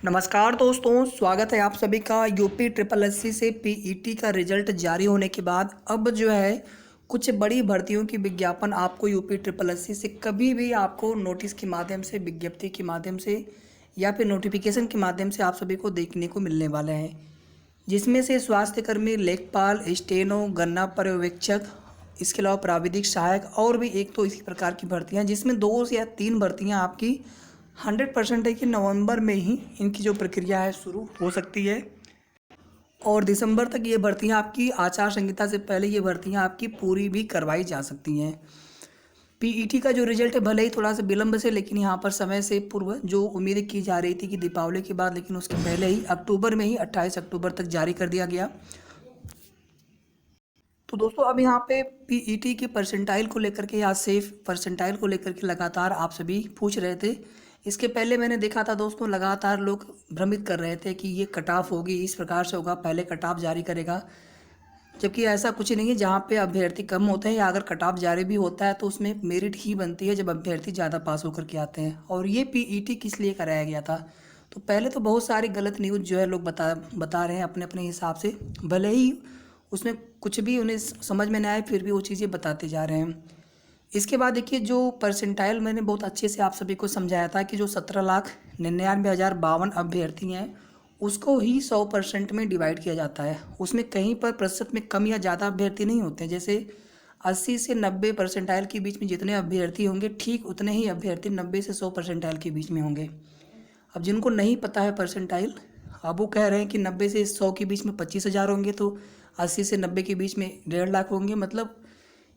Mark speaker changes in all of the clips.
Speaker 1: नमस्कार दोस्तों, स्वागत है आप सभी का। यूपी ट्रिपल एससी से पीईटी का रिजल्ट जारी होने के बाद अब जो है कुछ बड़ी भर्तियों की विज्ञापन आपको यूपी ट्रिपल एससी से कभी भी आपको नोटिस के माध्यम से, विज्ञप्ति के माध्यम से या फिर नोटिफिकेशन के माध्यम से आप सभी को देखने को मिलने वाले हैं। जिसमें से स्वास्थ्य कर्मी, लेखपाल, स्टेनो, गन्ना पर्यवेक्षक, इसके अलावा प्राविधिक सहायक और भी एक तो इसी प्रकार की भर्तियां, जिसमें 2 या 3 भर्तियां आपकी 100% है कि नवंबर में ही इनकी जो प्रक्रिया है शुरू हो सकती है और दिसंबर तक ये भर्तियां आपकी आचार संहिता से पहले ये भर्तियां आपकी पूरी भी करवाई जा सकती हैं। पीईटी का जो रिजल्ट है भले ही थोड़ा सा विलंब से, लेकिन यहाँ पर समय से पूर्व जो उम्मीद की जा रही थी कि दीपावली के बाद, लेकिन उसके पहले ही अक्टूबर में ही 28 अक्टूबर तक जारी कर दिया गया। तो दोस्तों अब यहाँ पे पीईटी की परसेंटाइल को लेकर के या सेफ परसेंटाइल को लेकर के लगातार आप सभी पूछ रहे थे। इसके पहले मैंने देखा था दोस्तों, लगातार लोग भ्रमित कर रहे थे कि ये कट ऑफ होगी, इस प्रकार से होगा, पहले कट ऑफ जारी करेगा, जबकि ऐसा कुछ नहीं है। जहाँ पे अभ्यर्थी कम होते हैं या अगर कट ऑफ जारी भी होता है तो उसमें मेरिट ही बनती है जब अभ्यर्थी ज़्यादा पास होकर के आते हैं। और ये पीईटी किस लिए कराया गया था, तो पहले तो बहुत सारी गलत न्यूज़ जो है लोग बता रहे हैं अपने अपने हिसाब से, भले ही उसमें कुछ भी उन्हें समझ में नहीं आए फिर भी वो चीज़ें बताते जा रहे हैं। इसके बाद देखिए, जो परसेंटाइल मैंने बहुत अच्छे से आप सभी को समझाया था कि जो 17,99,052 अभ्यर्थी हैं उसको ही 100% में डिवाइड किया जाता है। उसमें कहीं पर प्रतिशत में कम या ज़्यादा अभ्यर्थी नहीं होते। जैसे 80 से 90 परसेंटाइल के बीच में जितने अभ्यर्थी होंगे, ठीक उतने ही अभ्यर्थी 90 से 100 परसेंटाइल के बीच में होंगे। अब जिनको नहीं पता है परसेंटाइल, अब वो कह रहे हैं कि 90 से 100 के बीच में 25,000 होंगे, तो 80 से 90 के बीच में 1.5 लाख होंगे। मतलब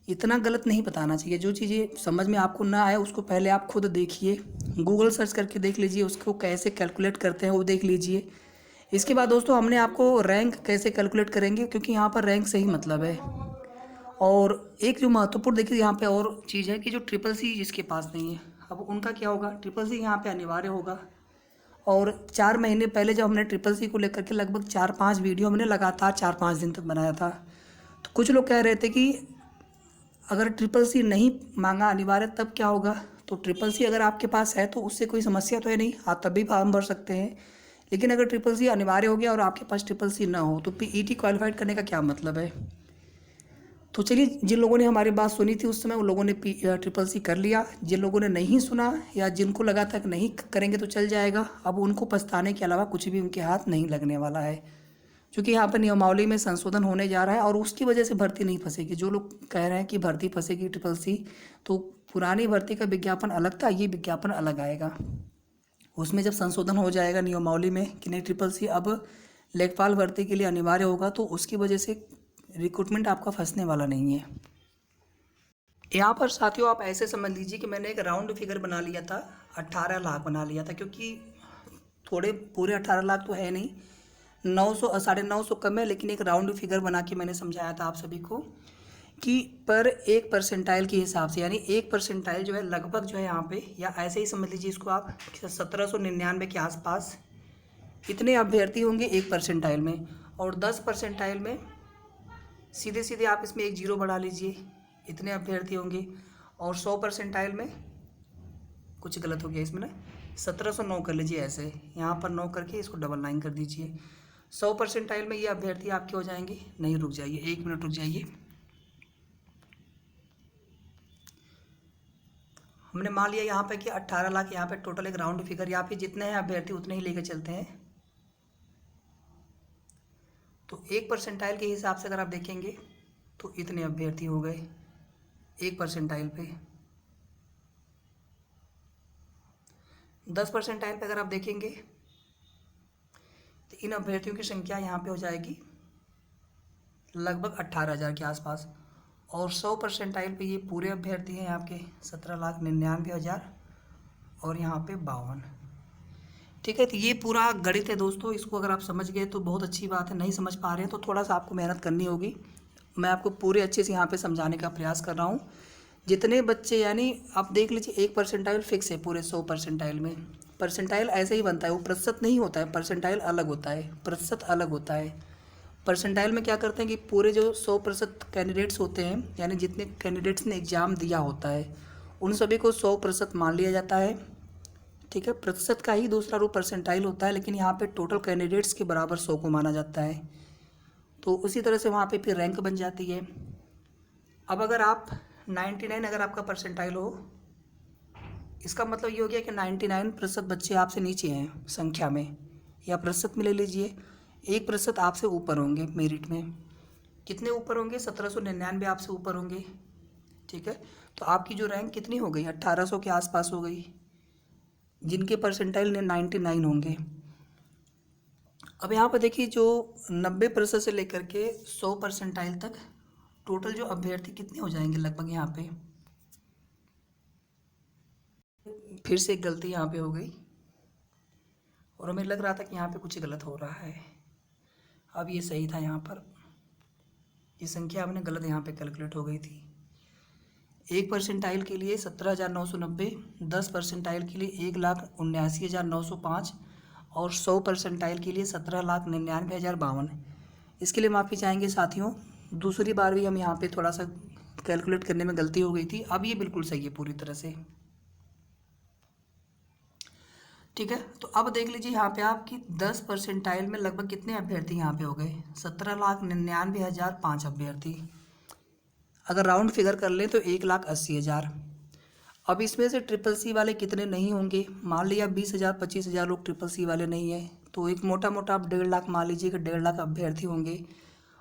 Speaker 1: इतना गलत नहीं बताना चाहिए। जो चीज़ें समझ में आपको ना आए उसको पहले आप खुद देखिए, गूगल सर्च करके देख लीजिए, उसको कैसे कैलकुलेट करते हैं वो देख लीजिए। इसके बाद दोस्तों हमने आपको रैंक कैसे कैलकुलेट करेंगे, क्योंकि यहाँ पर रैंक से ही मतलब है। और एक जो महत्वपूर्ण देखिए यहाँ पे और चीज़ है कि जो ट्रिपल सी जिसके पास नहीं है, अब उनका क्या होगा। ट्रिपल सी यहाँ पे अनिवार्य होगा। और 4 महीने पहले जब हमने ट्रिपल सी को लेकर के लगभग 4-5 वीडियो हमने लगातार 4-5 दिन तक बनाया था, तो कुछ लोग कह रहे थे कि अगर ट्रिपल सी नहीं मांगा अनिवार्य तब क्या होगा। तो ट्रिपल सी अगर आपके पास है तो उससे कोई समस्या तो है नहीं, आप तब भी फॉर्म भर सकते हैं। लेकिन अगर ट्रिपल सी अनिवार्य हो गया और आपके पास ट्रिपल सी ना हो तो पीईटी क्वालिफाइड करने का क्या मतलब है। तो चलिए, जिन लोगों ने हमारी बात सुनी थी उस समय उन लोगों ने ट्रिपल सी कर लिया। जिन लोगों ने नहीं सुना या जिनको लगा था कि नहीं करेंगे तो चल जाएगा, अब उनको पछताने के अलावा कुछ भी उनके हाथ नहीं लगने वाला है। क्योंकि यहाँ पर नियमावली में संशोधन होने जा रहा है और उसकी वजह से भर्ती नहीं फंसेगी। जो लोग कह रहे हैं कि भर्ती फंसेगी ट्रिपल सी, तो पुरानी भर्ती का विज्ञापन अलग था, ये विज्ञापन अलग आएगा। उसमें जब संशोधन हो जाएगा नियमावली में कि नहीं ट्रिपल सी अब लेखपाल भर्ती के लिए अनिवार्य होगा, तो उसकी वजह से रिक्रूटमेंट आपका फंसने वाला नहीं है। यहाँ पर साथियों आप ऐसे समझ लीजिए कि मैंने एक राउंड फिगर बना लिया था, 18 लाख बना लिया था, क्योंकि थोड़े पूरे 18 लाख तो है नहीं, 900 950 कम है, लेकिन एक राउंड फिगर बना के मैंने समझाया था आप सभी को कि पर एक परसेंटाइल के हिसाब से, यानी एक परसेंटाइल जो है लगभग जो है यहाँ पे, या ऐसे ही समझ लीजिए इसको आप, 1799 के आसपास इतने अभ्यर्थी होंगे एक परसेंटाइल में। और 10 परसेंटाइल में सीधे सीधे आप इसमें एक जीरो बढ़ा लीजिए, इतने अभ्यर्थी होंगे। और 100 परसेंटाइल में कुछ गलत हो गया इसमें ना, 1709 कर लीजिए, ऐसे यहाँ पर 9 करके इसको 99 कर दीजिए। 100 परसेंटाइल में ये अभ्यर्थी आपके हो जाएंगे। नहीं, रुक जाइए, 1 मिनट रुक जाइए। हमने मान लिया यहाँ पे कि 18 लाख यहाँ पे टोटल, एक राउंड फिगर, यहाँ पे जितने हैं अभ्यर्थी उतने ही लेकर चलते हैं। तो एक परसेंटाइल के हिसाब से अगर आप देखेंगे तो इतने अभ्यर्थी हो गए एक परसेंटाइल पे। 10 परसेंटाइल पे अगर आप देखेंगे तो इन अभ्यर्थियों की संख्या यहाँ पे हो जाएगी लगभग 18,000 के आसपास। और 100 परसेंटाइल पे ये पूरे अभ्यर्थी हैं आपके 17,99,000 और यहाँ पे 52। ठीक है, तो ये पूरा गणित है दोस्तों। इसको अगर आप समझ गए तो बहुत अच्छी बात है, नहीं समझ पा रहे हैं तो थोड़ा सा आपको मेहनत करनी होगी। मैं आपको पूरे अच्छे से यहाँ पे समझाने का प्रयास कर रहा हूँ। जितने बच्चे, यानी आप देख लीजिए, एक परसेंटाइल फिक्स है पूरे 100 परसेंटाइल में। परसेंटाइल ऐसे ही बनता है, वो प्रतिशत नहीं होता है, परसेंटाइल अलग होता है, प्रतिशत अलग होता है। परसेंटाइल में क्या करते हैं कि पूरे जो 100% कैंडिडेट्स होते हैं, यानी जितने कैंडिडेट्स ने एग्ज़ाम दिया होता है, उन सभी को 100% मान लिया जाता है। ठीक है, प्रतिशत का ही दूसरा रूप परसेंटाइल होता है, लेकिन यहाँ पे टोटल कैंडिडेट्स के बराबर 100 को माना जाता है। तो उसी तरह से वहाँ पे फिर रैंक बन जाती है। अब अगर आप 99 अगर आपका परसेंटाइल हो, इसका मतलब ये हो गया कि 99% बच्चे आपसे नीचे हैं संख्या में, या प्रतिशत में ले लीजिए, 1% आपसे ऊपर होंगे मेरिट में। कितने ऊपर होंगे? 1799 आपसे ऊपर होंगे। ठीक है, तो आपकी जो रैंक कितनी हो गई? 1800 के आसपास हो गई, जिनके परसेंटाइल 99 होंगे। अब यहाँ पर देखिए, जो 90% से लेकर के 100 परसेंटाइल तक टोटल जो अभ्यर्थी कितने हो जाएंगे लगभग। यहाँ पे फिर से एक गलती यहाँ पे हो गई, और हमें लग रहा था कि यहाँ पे कुछ गलत हो रहा है। अब ये सही था, यहाँ पर ये संख्या हमने गलत यहाँ पे कैलकुलेट हो गई थी। 1 परसेंटाइल के लिए 17,990, 10 परसेंटाइल के लिए 1,79,905 और 100 परसेंटाइल के लिए 17,99,052। इसके लिए माफ़ी चाहेंगे साथियों, दूसरी बार भी हम यहाँ पे थोड़ा सा कैलकुलेट करने में गलती हो गई थी। अब ये बिल्कुल सही है पूरी तरह से। ठीक है, तो अब देख लीजिए यहाँ पे आपकी 10 परसेंटाइल में लगभग कितने अभ्यर्थी यहाँ पे हो गए? 17,99,005 अभ्यर्थी। अगर राउंड फिगर कर लें तो 1,80,000। अब इसमें से ट्रिपल सी वाले कितने नहीं होंगे? मान लिया 20,000 25,000 लोग ट्रिपल सी वाले नहीं है, तो एक मोटा मोटा आप 1.5 लाख मान लीजिए कि 1.5 लाख अभ्यर्थी होंगे।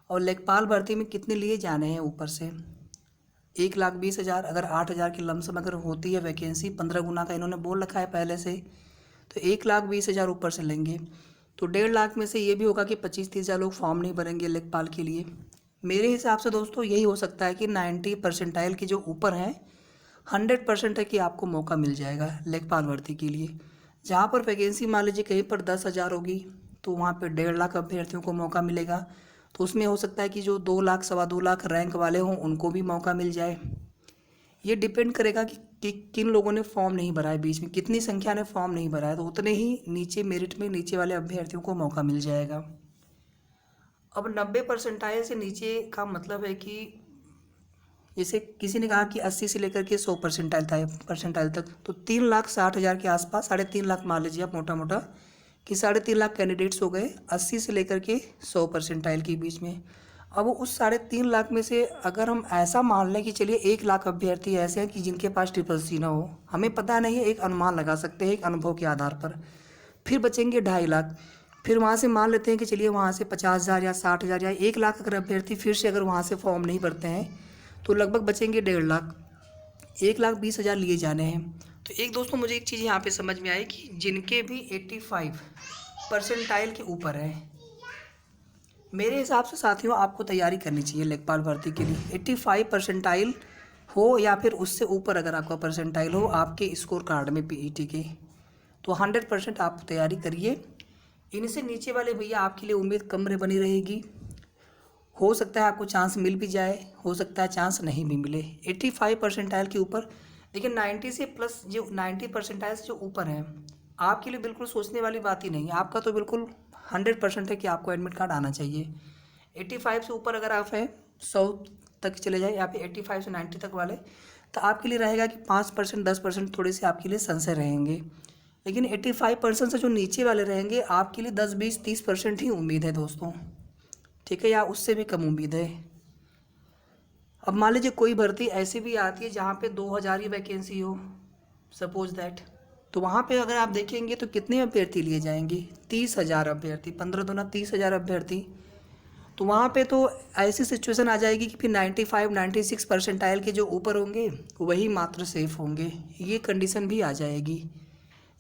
Speaker 1: और लेखपाल भर्ती में कितने लिए जाने हैं ऊपर से? 1,20,000। अगर 8,000 की लमसम अगर होती है वैकेंसी, 15 गुना का इन्होंने बोल रखा है पहले से, तो 1,20,000 ऊपर से लेंगे। तो 1.5 लाख में से ये भी होगा कि 25-30,000 लोग फॉर्म नहीं भरेंगे लेखपाल के लिए। मेरे हिसाब से दोस्तों यही हो सकता है कि 90 परसेंटाइल के जो ऊपर हैं 100% है कि आपको मौका मिल जाएगा लेखपाल भर्ती के लिए। जहाँ पर वैकेंसी मान लीजिए कहीं पर 10,000 होगी, तो वहाँ पर 1.5 लाख अभ्यर्थियों को मौका मिलेगा। तो उसमें हो सकता है कि जो 2 लाख 2.25 लाख रैंक वाले हों उनको भी मौका मिल जाए। ये डिपेंड करेगा कि किन लोगों ने फॉर्म नहीं भरा है, बीच में कितनी संख्या ने फॉर्म नहीं भरा है, तो उतने ही नीचे मेरिट में नीचे वाले अभ्यर्थियों को मौका मिल जाएगा। अब 90 परसेंटाइल से नीचे का मतलब है कि जैसे किसी ने कहा कि 80 से लेकर के 100 परसेंटाइल तक, तो 3,60,000 के आसपास, 3.5 लाख मान लीजिए आप मोटा मोटा कि 3.5 लाख कैंडिडेट्स हो गए 80 से लेकर के 100 परसेंटाइल के बीच में। अब उस 3.5 लाख में से अगर हम ऐसा मान लें कि चलिए 1 लाख अभ्यर्थी ऐसे हैं कि जिनके पास ट्रिपल सी ना हो, हमें पता नहीं है, एक अनुमान लगा सकते हैं एक अनुभव के आधार पर। फिर बचेंगे 2.5 लाख। फिर वहाँ से मान लेते हैं कि चलिए वहाँ से 50,000 या 60,000 या 1 लाख अगर अभ्यर्थी फिर से अगर वहाँ से फॉर्म नहीं भरते हैं, तो लगभग बचेंगे 1.5 लाख। 1,20,000 लिए जाने हैं। तो एक दोस्तों मुझे एक चीज़ यहाँ पे समझ में आई कि जिनके भी 85 परसेंटाइल के ऊपर है, मेरे हिसाब से साथियों आपको तैयारी करनी चाहिए लेखपाल भर्ती के लिए। 85 परसेंटाइल हो या फिर उससे ऊपर अगर आपका परसेंटाइल हो आपके स्कोर कार्ड में पीईटी के, तो 100% आप तैयारी करिए। इनसे नीचे वाले भैया आपके लिए उम्मीद कम बनी रहेगी। हो सकता है आपको चांस मिल भी जाए, हो सकता है चांस नहीं भी मिले 85 परसेंटाइल के ऊपर। लेकिन 90 से प्लस जो 90 परसेंटाइल से जो ऊपर है आपके लिए बिल्कुल सोचने वाली बात ही नहीं है। आपका तो बिल्कुल 100% है कि आपको एडमिट कार्ड आना चाहिए। 85 से ऊपर अगर आप हैं 100 तक चले जाए या फिर 85 से 90 तक वाले, तो आपके लिए रहेगा कि 5% 10% थोड़े से आपके लिए संशय रहेंगे। लेकिन 85% से जो नीचे वाले रहेंगे आपके लिए 10 20 30% ही उम्मीद है दोस्तों। ठीक है, या उससे भी कम उम्मीद है। अब मान लीजिए कोई भर्ती ऐसी भी आती है जहाँ पे 2,000 ही वैकेंसी हो, सपोज दैट, तो वहाँ पे अगर आप देखेंगे तो कितने अभ्यर्थी लिए जाएंगे? 30,000 अभ्यर्थी, 15 दूना 30,000 अभ्यर्थी। तो वहाँ पे तो ऐसी सिचुएशन आ जाएगी कि फिर 95 96 परसेंटाइल के जो ऊपर होंगे वही मात्र सेफ होंगे, ये कंडीशन भी आ जाएगी।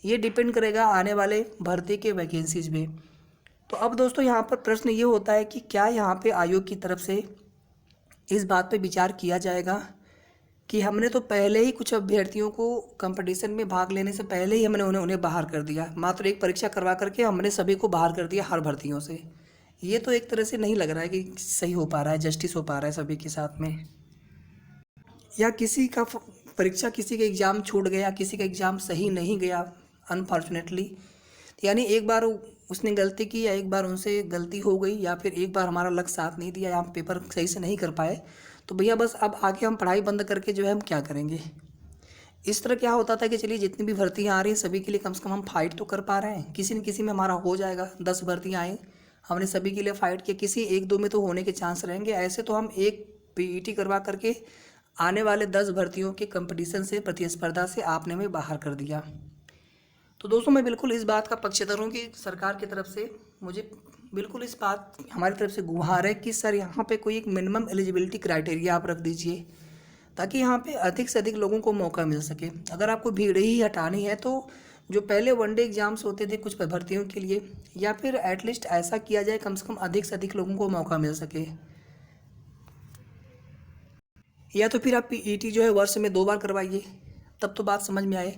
Speaker 1: ये डिपेंड करेगा आने वाले भर्ती के वैकेंसीज में। तो अब दोस्तों यहाँ पर प्रश्न ये होता है कि क्या यहाँ पे आयोग की तरफ से इस बात पे विचार किया जाएगा कि हमने तो पहले ही कुछ अभ्यर्थियों को कंपटीशन में भाग लेने से पहले ही हमने उन्हें बाहर कर दिया, मात्र एक परीक्षा करवा करके हमने सभी को बाहर कर दिया हर भर्तियों से। ये तो एक तरह से नहीं लग रहा है कि सही हो पा रहा है, जस्टिस हो पा रहा है सभी के साथ में। या किसी का परीक्षा, किसी का एग्ज़ाम छूट गया, किसी का एग्ज़ाम सही नहीं गया अनफॉर्चुनेटली, यानी एक बार उसने गलती की या एक बार उनसे गलती हो गई या फिर एक बार हमारा लक्ष्य साथ नहीं दिया या हम पेपर सही से नहीं कर पाए, तो भैया बस अब आगे हम पढ़ाई बंद करके जो है हम क्या करेंगे? इस तरह क्या होता था कि चलिए जितनी भी भर्तियाँ आ रही हैं सभी के लिए कम से कम हम फाइट तो कर पा रहे हैं, किसी न किसी में हमारा हो जाएगा। 10 भर्तियाँ आई, हमने सभी के लिए फाइट किया, किसी एक दो में तो होने के चांस रहेंगे। ऐसे तो हम एक पीईटी करवा करके आने वाले 10 भर्तियों के कंपटीशन से, प्रतिस्पर्धा से आपने हमें बाहर कर दिया। तो दोस्तों मैं बिल्कुल इस बात का पक्षधर हूँ कि सरकार की तरफ से मुझे बिल्कुल इस बात हमारी तरफ से गुहार है कि सर यहाँ पे कोई एक मिनिमम एलिजिबिलिटी क्राइटेरिया आप रख दीजिए, ताकि यहाँ पे अधिक से अधिक लोगों को मौका मिल सके। अगर आपको भीड़ ही हटानी है तो जो पहले वनडे एग्जाम्स होते थे कुछ भर्तियों के लिए, या फिर एटलीस्ट ऐसा किया जाए कम से कम अधिक से अधिक लोगों को मौका मिल सके, या तो फिर आप पीईटी जो है वर्ष में 2 बार करवाइए, तब तो बात समझ में आए।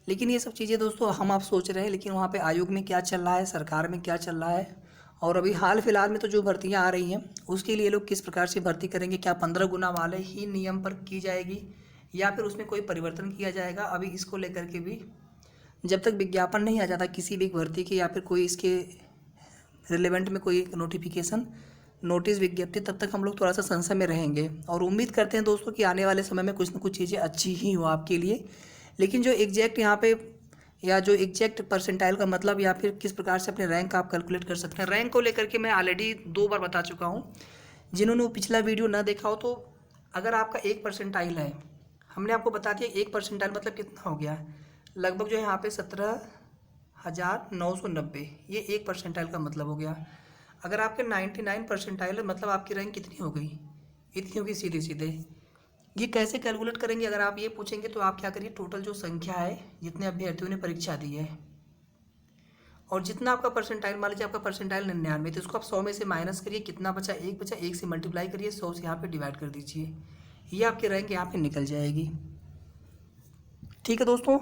Speaker 1: लेकिन ये सब चीज़ें दोस्तों हम आप सोच रहे हैं, लेकिन वहाँ पे आयोग में क्या चल रहा है, सरकार में क्या चल रहा है, और अभी हाल फिलहाल में तो जो भर्तियाँ आ रही हैं उसके लिए लोग किस प्रकार से भर्ती करेंगे, क्या 15 गुना वाले ही नियम पर की जाएगी या फिर उसमें कोई परिवर्तन किया जाएगा, अभी इसको लेकर के भी जब तक विज्ञापन नहीं आ जाता किसी भी भर्ती की या फिर कोई इसके रिलेवेंट में कोई नोटिफिकेशन, नोटिस, विज्ञप्ति, तब तक हम लोग थोड़ा सा संशय में रहेंगे। और उम्मीद करते हैं दोस्तों कि आने वाले समय में कुछ ना कुछ चीज़ें अच्छी ही हो आपके लिए। लेकिन जो एग्जैक्ट यहाँ पे या जो एग्जैक्ट परसेंटाइल का मतलब या फिर किस प्रकार से अपने रैंक आप कैलकुलेट कर सकते हैं, रैंक को लेकर के मैं ऑलरेडी 2 बार बता चुका हूँ। जिन्होंने वो पिछला वीडियो ना देखा हो तो अगर आपका 1 परसेंटाइल है, हमने आपको बता दिया 1 परसेंटाइल मतलब कितना हो गया, लगभग जो है यहाँ पे 17,990, ये 1 परसेंटाइल का मतलब हो गया। अगर आपके 99 परसेंटाइल है मतलब आपकी रैंक कितनी हो गई, इतनी होगी सीधे सीधे। ये कैसे कैलकुलेट करेंगे अगर आप ये पूछेंगे तो आप क्या करिए, टोटल जो संख्या है जितने अभ्यर्थियों ने परीक्षा दी है और जितना आपका परसेंटाइल, मान लीजिए आपका परसेंटाइल 99, तो इसको आप 100 में से माइनस करिए, कितना बचा, 1 बचा, 1 से मल्टीप्लाई करिए, 100 से यहाँ पे डिवाइड कर दीजिए, ये आपकी रैंक यहाँ पे निकल जाएगी। ठीक है दोस्तों,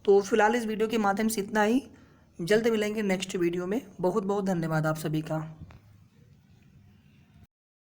Speaker 1: तो फिलहाल इस वीडियो के माध्यम से इतना ही, जल्द मिलेंगे नेक्स्ट वीडियो में। बहुत बहुत धन्यवाद आप सभी का।